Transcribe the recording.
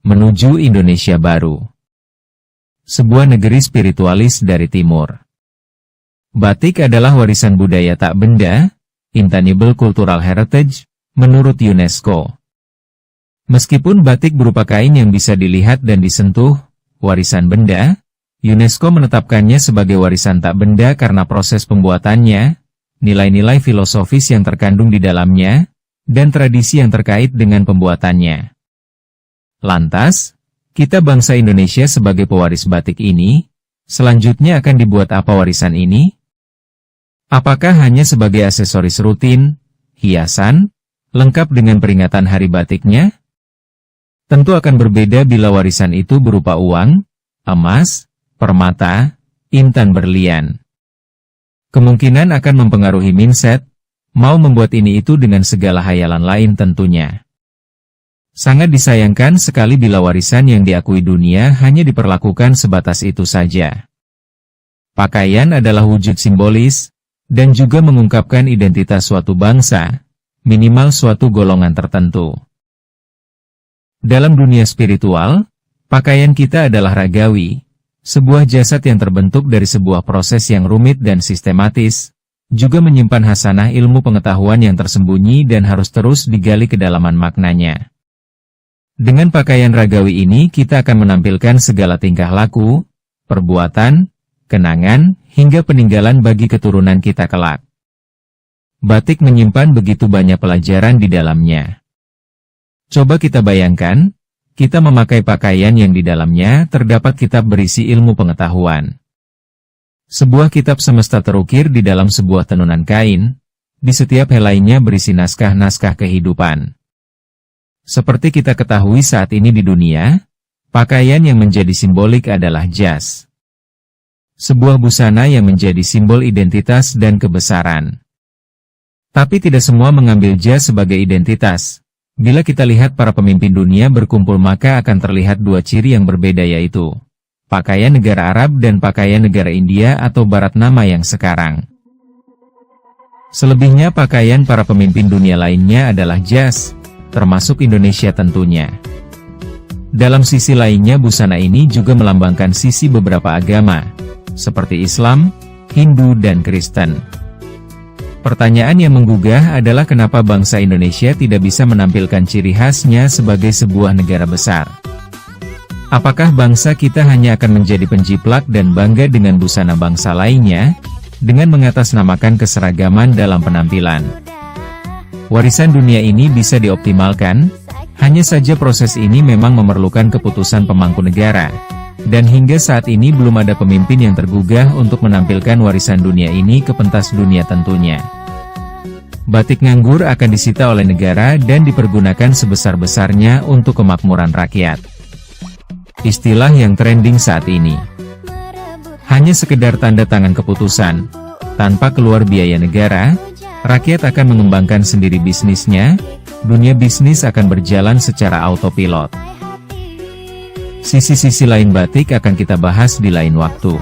menuju Indonesia baru. Sebuah negeri spiritualis dari timur. Batik adalah warisan budaya tak benda, intangible cultural heritage, menurut UNESCO. Meskipun batik berupa kain yang bisa dilihat dan disentuh, warisan benda, UNESCO menetapkannya sebagai warisan tak benda karena proses pembuatannya, nilai-nilai filosofis yang terkandung di dalamnya, dan tradisi yang terkait dengan pembuatannya. Lantas, kita bangsa Indonesia sebagai pewaris batik ini, selanjutnya akan dibuat apa warisan ini? Apakah hanya sebagai aksesoris rutin, hiasan, lengkap dengan peringatan hari batiknya? Tentu akan berbeda bila warisan itu berupa uang, emas, permata, intan berlian. Kemungkinan akan mempengaruhi mindset, mau membuat ini itu dengan segala hayalan lain tentunya. Sangat disayangkan sekali bila warisan yang diakui dunia hanya diperlakukan sebatas itu saja. Pakaian adalah wujud simbolis, dan juga mengungkapkan identitas suatu bangsa, minimal suatu golongan tertentu. Dalam dunia spiritual, pakaian kita adalah ragawi, sebuah jasad yang terbentuk dari sebuah proses yang rumit dan sistematis, juga menyimpan hasanah ilmu pengetahuan yang tersembunyi dan harus terus digali kedalaman maknanya. Dengan pakaian ragawi ini kita akan menampilkan segala tingkah laku, perbuatan, kenangan, hingga peninggalan bagi keturunan kita kelak. Batik menyimpan begitu banyak pelajaran di dalamnya. Coba kita bayangkan, kita memakai pakaian yang di dalamnya terdapat kitab berisi ilmu pengetahuan. Sebuah kitab semesta terukir di dalam sebuah tenunan kain, di setiap helainya berisi naskah-naskah kehidupan. Seperti kita ketahui saat ini di dunia, pakaian yang menjadi simbolik adalah jas. Sebuah busana yang menjadi simbol identitas dan kebesaran. Tapi tidak semua mengambil jas sebagai identitas. Bila kita lihat para pemimpin dunia berkumpul maka akan terlihat dua ciri yang berbeda yaitu pakaian negara Arab dan pakaian negara India atau Barat nama yang sekarang. Selebihnya pakaian para pemimpin dunia lainnya adalah jas, termasuk Indonesia tentunya. Dalam sisi lainnya busana ini juga melambangkan sisi beberapa agama, seperti Islam, Hindu dan Kristen. Pertanyaan yang menggugah adalah kenapa bangsa Indonesia tidak bisa menampilkan ciri khasnya sebagai sebuah negara besar. Apakah bangsa kita hanya akan menjadi penjiplak dan bangga dengan busana bangsa lainnya, dengan mengatasnamakan keseragaman dalam penampilan? Warisan dunia ini bisa dioptimalkan, hanya saja proses ini memang memerlukan keputusan pemangku negara, dan hingga saat ini belum ada pemimpin yang tergugah untuk menampilkan warisan dunia ini ke pentas dunia tentunya. Batik nganggur akan disita oleh negara dan dipergunakan sebesar-besarnya untuk kemakmuran rakyat. Istilah yang trending saat ini. Hanya sekedar tanda tangan keputusan, tanpa keluar biaya negara, rakyat akan mengembangkan sendiri bisnisnya, dunia bisnis akan berjalan secara autopilot. Sisi-sisi lain batik akan kita bahas di lain waktu.